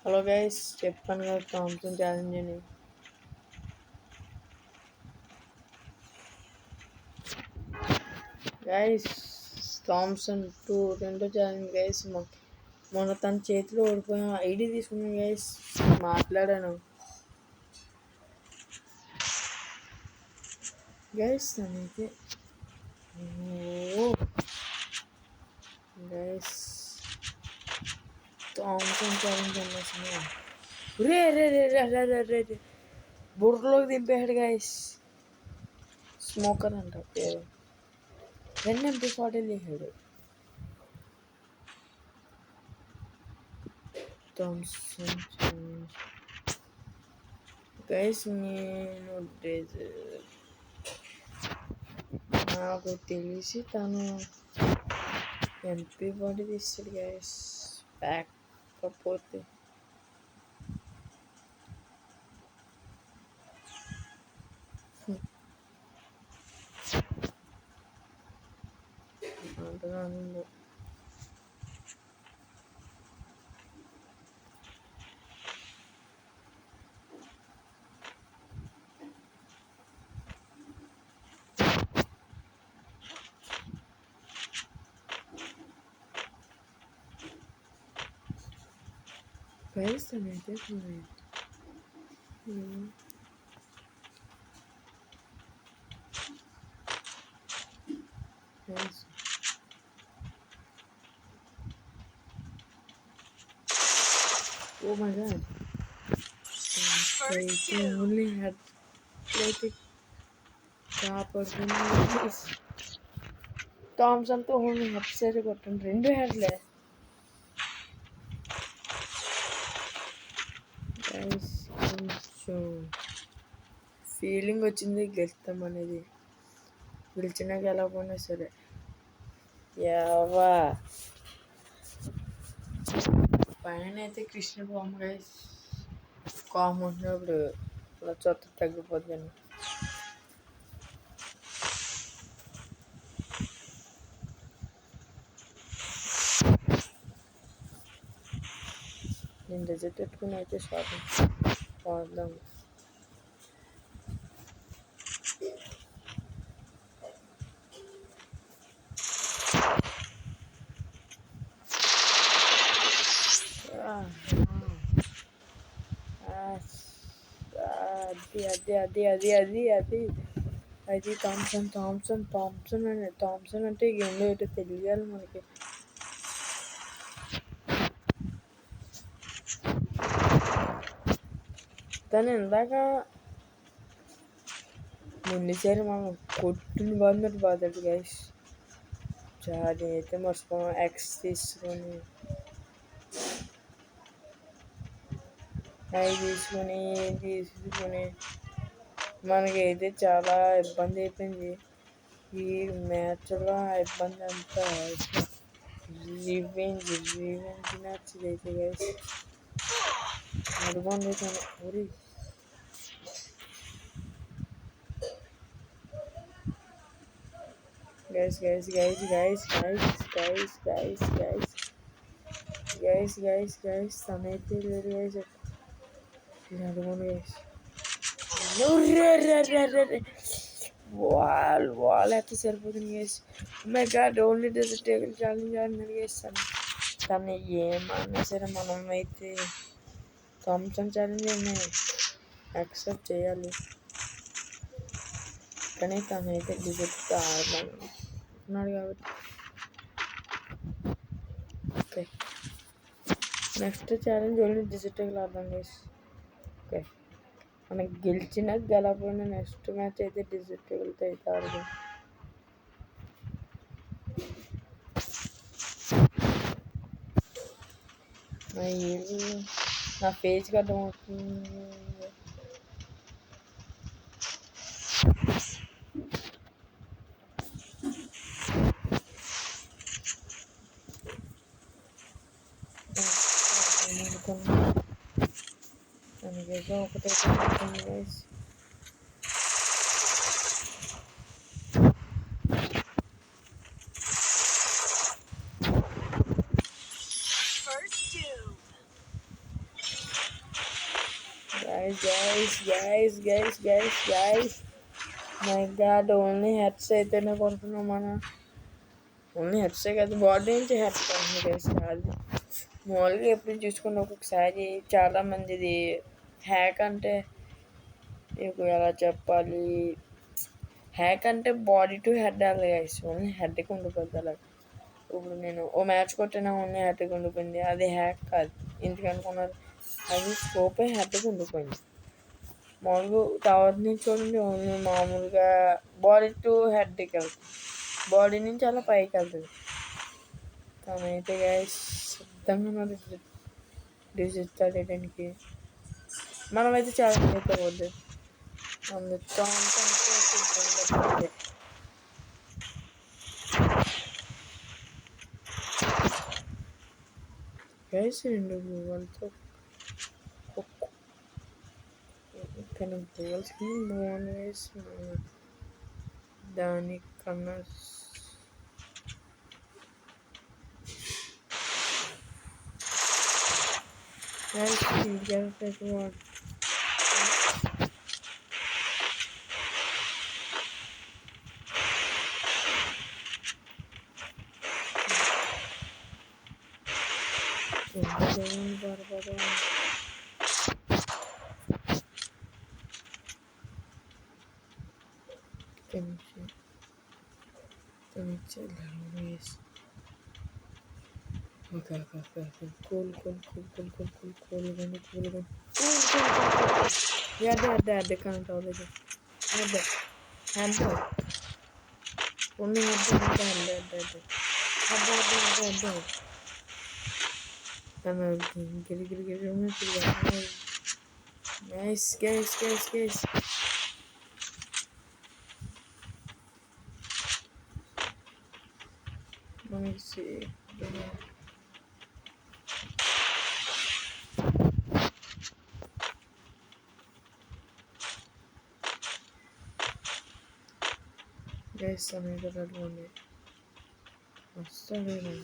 Hello guys, చెప్పాను కదా Thomson challenge అని. గైస్, థామ్సన్ 2 రెండో ఛాలెంజ్ గైస్. మొన్న తన చేతిలో ఓడిపోయిన ఐడి తీసుకున్నాను గైస్. మాట్లాడాను గైస్. తనైతే గైస్ థామ్సన్ ఛాలెంజ్ అన్నది రే రే రే రే రే రే రే రే బుర్రలోకి దింపాడు గైస్. స్మోకర్ అంట పేరు. 2 MP40 చేశాడు థామ్సన్ ఛాలెంజ్ గైస్. నేను నాకు తెలిసి తను MP40 తీస్తాడు గైస్. ప్యాక్ కాకపోతే అంటున్నాను. గైస్ తనైతే guys oh my god, I only had like కాపాడుతుంది. థామ్సన్తో ఓన్లీ హెడ్ సైడ్ కొట్టండి, 2 హెడ్లే గైస్. కొంచెం ఫీలింగ్ వచ్చింది గెలుస్తాం అనేది. గెలిచినా గెలవకపోయినా సరే యావా. పైన అయితే కృష్ణ బొమ్మ గైస్. కామెంట్ ఉన్నప్పుడు అలా చొత్త తగ్గిపోతుంది. నేను రిజెక్ట్ పెట్టుకుని అయితే షాపింగ్ వాడదాం. అది థామ్సన్ అంటే గేమ్లో ఏంటో తెలియాలి మనకి. తను ఇందాక ముందుసారి మనం కొట్టుని బాగున్నట్టు బాధాడు గైస్. అది అయితే మర్చిపోయాం. ఎక్స్ తీసుకొని తీసుకొని మనకైతే చాలా ఇబ్బంది అయిపోయింది ఈ మ్యాచ్లో. ఇబ్బంది అంతా రివెంజ్ మ్యాచ్ అయితే గైస్. అడుగుంది తను. ఊరి guys guys guys guys guys guys guys guys guys guys guys తనైతే లేదు గైస్. అడుగుంది గైస్. వాల్ అయితే సరిపోతుంది guys. My god, only table challenge ఆడినాడు గైస్. తను ఏమన్నా సరే మనం అయితే థామ్సన్ ఛాలెంజ్ యాక్సెప్ట్ చేయాలి. కానీ తనైతే డిజెక్ట్ ఆడుతున్నాడు కాబట్టి okay. Next challenge only digital ఆడదాం గైస్. ఓకే, మనకి గెలిచినా గెలవకపోయినా నెక్స్ట్ మ్యాచ్ అయితే డిజిటల్తో అయితే ఆడదాం. నా పేజ్కి అర్థమవుతుంది. దానికైతే ఒకటైతే ఉంటుంది guys. Guys my god only heads అయితేనే కొడుతున్నాం మనం. ఓన్లీ హెడ్సే కదా, బాడీ నుంచి హెడ్స్ కొడుతుంది గైస్. అది మామూలుగా ఎప్పుడు చూసుకుని ఒక్కొక్కసారి చాలామందిది హ్యాక్ అంటే మీకు ఎలా చెప్పాలి, హ్యాక్ అంటే బాడీ టు హెడ్ అలా గైస్, ఓన్లీ హెడ్కి ఉండిపోద్ది అలా. ఇప్పుడు నేను ఓ మ్యాచ్ కొట్టినా ఓన్లీ హెడ్కి ఉండిపోయింది, అది హ్యాక్ కాదు. ఎందుకు అనుకున్నారు, అది స్కోపే హెడ్కి ఉండిపోయింది. మామూలుగా టవర్ నుంచి చూడండి ఓన్లీ మామూలుగా బాడీ టు హెడ్కి వెళ్తుంది, బాడీ నుంచి అలా పైకి వెళ్తుంది. కానీ అయితే గైస్ సిద్ధంగా డిజిట్ అదేటానికి మనమైతే చాలా అయితే పోద్ది అందుతో అంటే గైస్. రెండు గూగుల్తో కానీ గూగుల్స్కి బాగుంది గైస్. దానికన్నా అదే కనెక్ట్ అవ్వలేదు. Guys. Let me see. Guys, something that one day. What's the name?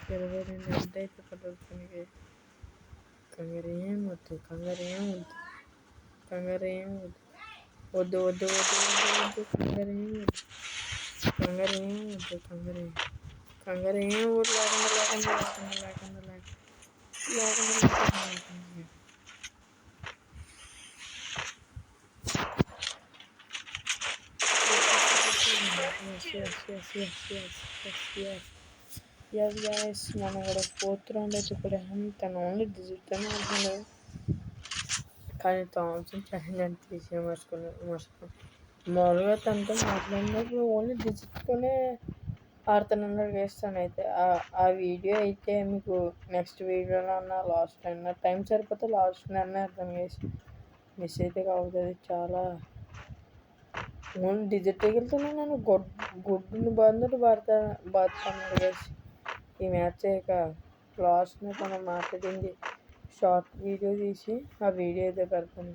Everybody knows that the color can get. Kangaroo, Yes, guys, మనం కూడా 4th రౌండ్ అయితే కూడా తను ఓన్లీ డిజిట్గానే ఆడుతున్నాడు. కానీ థామ్సన్ ఛాలెంజ్ అంటే తీసి మర్చిపోయి మామూలుగా తనతో మాట్లాడినప్పుడు ఓన్లీ డిజిట్తోనే ఆడుతున్నాడు వేస్తాను. అయితే ఆ వీడియో అయితే మీకు నెక్స్ట్ వీడియోలో అన్న లాస్ట్ అన్న టైం సరిపోతే లాస్ట్ అన్న అర్థం చేసి మిస్ అయితే కావద్దు. అది చాలా ఓన్లీ డిజిట్కి వెళ్తున్నా నేను గుడ్డుని బందులు బాడుతున్నాడు వేసి ఈ మ్యాచ్ అయ్యాక లాస్ట్ని తను మాట్లాడింది షార్ట్ వీడియో తీసి ఆ వీడియో అయితే పెడతాను.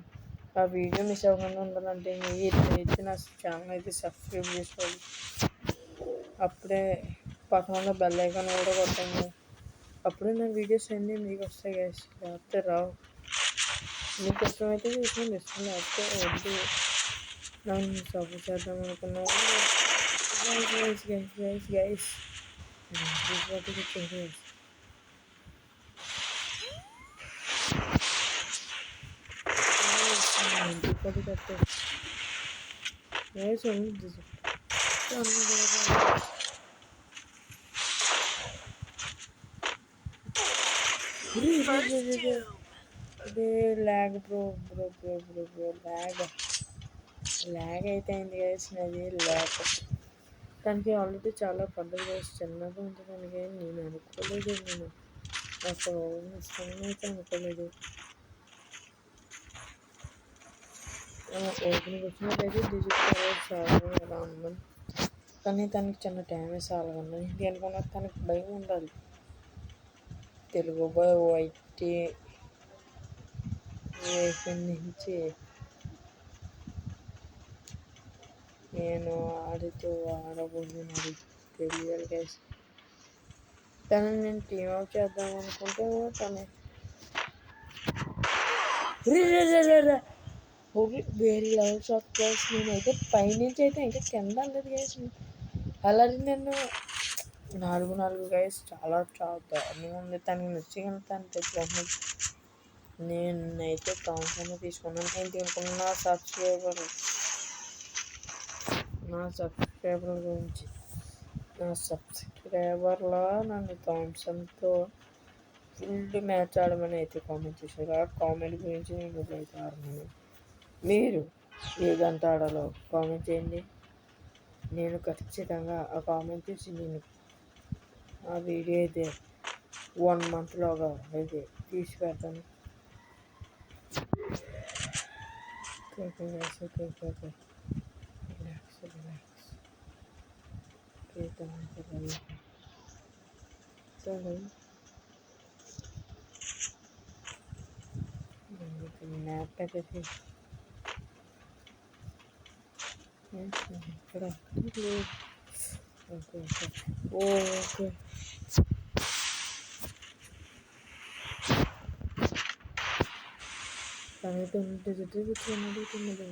ఆ వీడియో మిస్ అవ్వకుండా ఉండాలంటే మీరు అయితే నా ఛానల్ అయితే సబ్స్క్రైబ్ చేసుకోవాలి. అప్పుడే పక్కన బెల్ ఐకాన్ కూడా కొట్టండి, అప్పుడే నా వీడియోస్ అన్నీ మీకు వస్తాయి గైస్. లేకపోతే రావు. మీకు ఇష్టమైతే చూసుకోండి, ఇష్టం లేకపోతే వద్దు. నన్ను సపోర్ట్ చేద్దాం అనుకున్నాను గైస్. ల్యాగ్ బ్రో ల్యాగ్ అయితే అయింది గైస్. అది ల్యాగ్ దానికి ఆల్రెడీ చాలా పడ్డది గైస్. చిన్నగా ఉంటుందని కానీ నేను అనుకోలేదు. నేను అసలు ఇష్టం అయితే అనుకోలేదు. ఓపెనింగ్ వచ్చినట్టయితే డిజిటల్ చాలా ఎలా ఉందని, కానీ తనకి చిన్న డ్యామేజ్ చాలా ఉన్నాయి. ఇది అనుకున్నా తనకి భయం ఉండాలి. తెలుగు బాయ్ వైట్ నుంచి నేను ఆడితే ఆడబోతున్నాను తెలియాలి గైస్. తనని నేను టీమ్ అవుట్ చేద్దాం అనుకుంటే తను రే రే రే రే రే ఓకే వేరే లెవెల్ షాక్ గైస్. నేనైతే పైనుంచి అయితే ఇంకా కింద అల్లదు గైస్. అలాగే నేను 4 గైస్ చాలా చాలా దారుణంగా ఉంది. తనకి నచ్చింది తను తెచ్చుకోండి. నేనైతే థామ్సన్ తీసుకున్నాను. నేను తీసుకున్న నా సబ్స్క్రైబర్ గురించి నా సబ్స్క్రైబర్లో నన్ను థామ్సన్తో ఫుల్ మ్యాచ్ ఆడమని అయితే కామెంట్ చేశారు. ఆ కామెంట్ గురించి నేను అయితే ఆడినాను. మీరు ఏ గంట ఆడాలో కామెంట్ చేయండి. నేను ఖచ్చితంగా ఆ కామెంట్ చేసి నేను ఆ వీడియో అయితే 1 మంత్లోగా అయితే తీసి పెడతాను. ఓకే రిలాక్స్ సరే మ్యాప్ అయితే ఇక్కడ ఓకే ఓకే తనైతే ఉన్నది.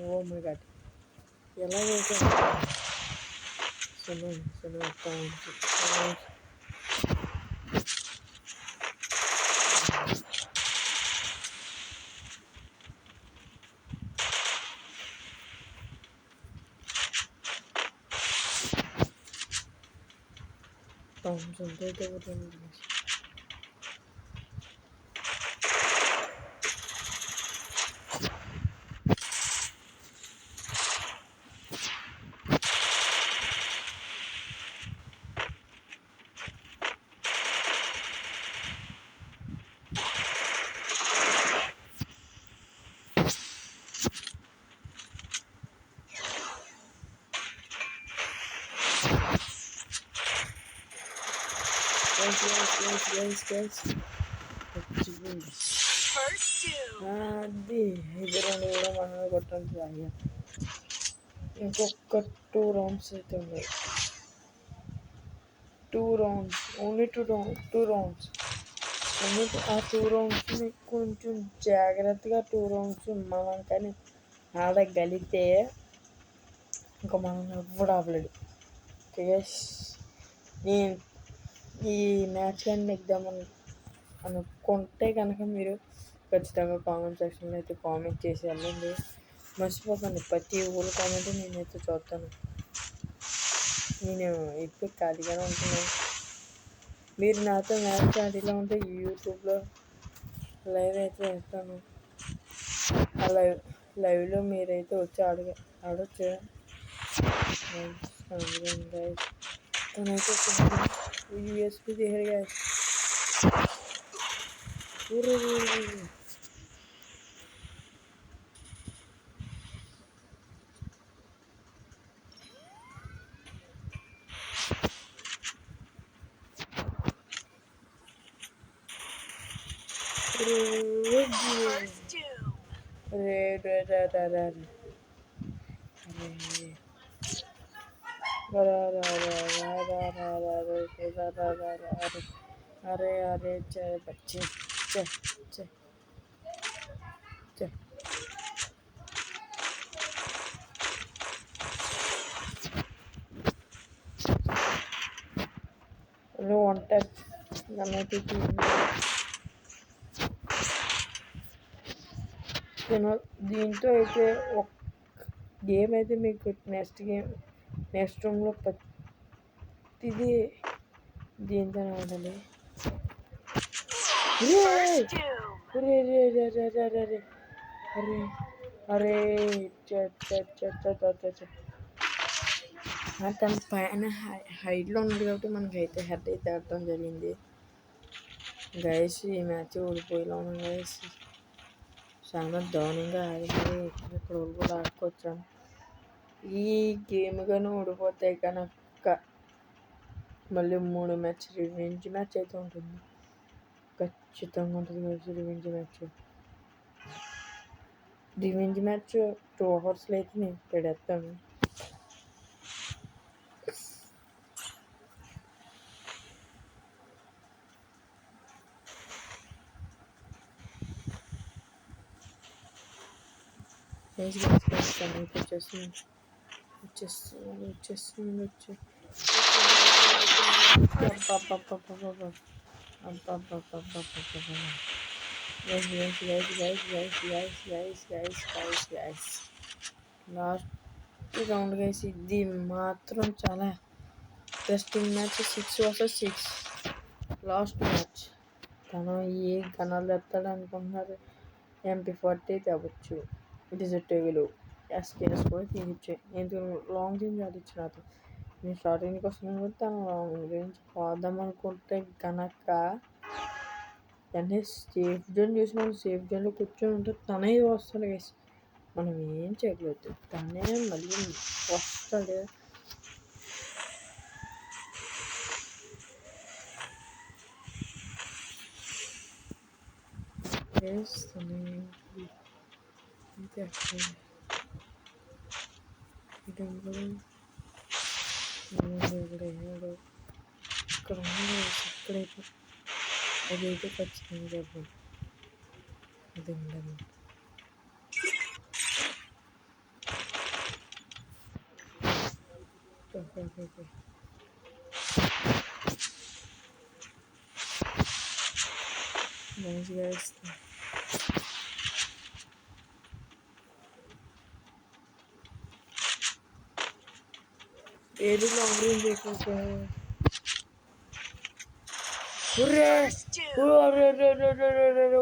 ఓ మై గాడ్ ఎలాగైతే థామ్సన్ అయితే guys. అది ఇది 2 కూడా మనమే కొట్టండి. అయ్యా ఇంకొక 2 రౌండ్స్ అయితే ఉన్నాయి. 2 రౌండ్స్ ఓన్లీ 2 రౌండ్స్ ఆ 2 రౌండ్స్ని కొంచెం జాగ్రత్తగా 2 రౌండ్స్ మనం కానీ ఆడగలిగితే ఇంకా మనం ఎవ్వడు ఆపలేడు. నేను ఈ మ్యాచ్ కానీ నెగ్దామని అనుకుంటే కనుక మీరు ఖచ్చితంగా కామెంట్ సెక్షన్లో అయితే కామెంట్ చేసి వెళ్ళండి. మర్చిపోకండి ప్రతి ఊరు కామెంట్ నేనైతే చూస్తాను. నేను ఎక్కువ ఖాళీగానే ఉంటున్నాను. మీరు నాతో మ్యాచ్ ఆడిలా ఉంటే యూట్యూబ్లో లైవ్ అయితే వేస్తాను. ఆ లైవ్లో మీరైతే వచ్చి ఆడొచ్చు. తనైతే యూఎస్పీ దిగాడు अरे चे बच्चे चे चे चे no one touch నన్నైతే దీంతో అయితే ఒక గేమ్ అయితే మీకు నెక్స్ట్ రూమ్లో ప్రతిదీ దీంతో ఆడాలి. అరే తన పైన హైట్లో ఉంది కాబట్టి మనకైతే హెడ్ అయితే ఆడటం జరిగింది. గైస్ ఈ మ్యాచ్ ఓడిపోయేలా ఉన్నాం గైస్. చాలా దారుణంగా ఆడింది. ఇక్కడ కూడా ఆడుకోవచ్చాం. ఈ గేమ్ కానీ ఓడిపోతే కనుక మళ్ళీ 3 మ్యాచ్ రివెంజ్ మ్యాచ్ అయితే ఉంటుంది. ఖచ్చితంగా ఉంటుంది గైస్ రివెంజ్ మ్యాచ్ 2 అవర్స్లో అయితే నేను పెడతాను. వేస్తాను వచ్చేస్తుంది అబ్బబ్బబ్బబ్బబ్బబ్బ. అబ్బబ్బబ్బబ్బబ్బబ్బబ్బ. గైస్ లాస్ట్ రౌండ్ గైస్, ఇది మాత్రం చాలా interesting match. 6 vs 6 last match. తను ఏ గణాలు ఎత్తాడు అనుకుంటున్నారు? MP40 తేవచ్చు. డిజిటేగులు ఎస్కేఎస్ కూడా తీయచ్చు. నేను లాంగ్ రేంజ్ ఆడిచ్చు నాతో. నేను స్టార్టింగ్కి వస్తున్నాను కూడా తను లాంగ్ రేంజ్ పోదాం అనుకుంటే కనుక వెంటనే సేఫ్ జోన్ చూసి మనం సేఫ్ జోన్లో కూర్చొని ఉంటే తనే వస్తాడు గైస్. మనం ఏం చేయలేదు, తనే మళ్ళీ వస్తాడు. ఇక్కడైతే అదైతే ఖచ్చితంగా చెప్పండి. అది ఉండదు. మంచిగా ఇస్తాను. ఏది లాంగ్ రేంజ్ అయిపోతాయి.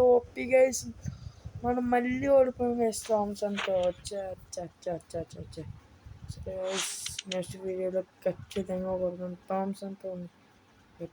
ఓపి గైస్, మనం మళ్ళీ ఓడిపోయాం గైస్ థామ్సన్తో. వచ్చా నెక్స్ట్ వీడియోలో ఖచ్చితంగా ఓడిపోయాం థామ్సన్తో.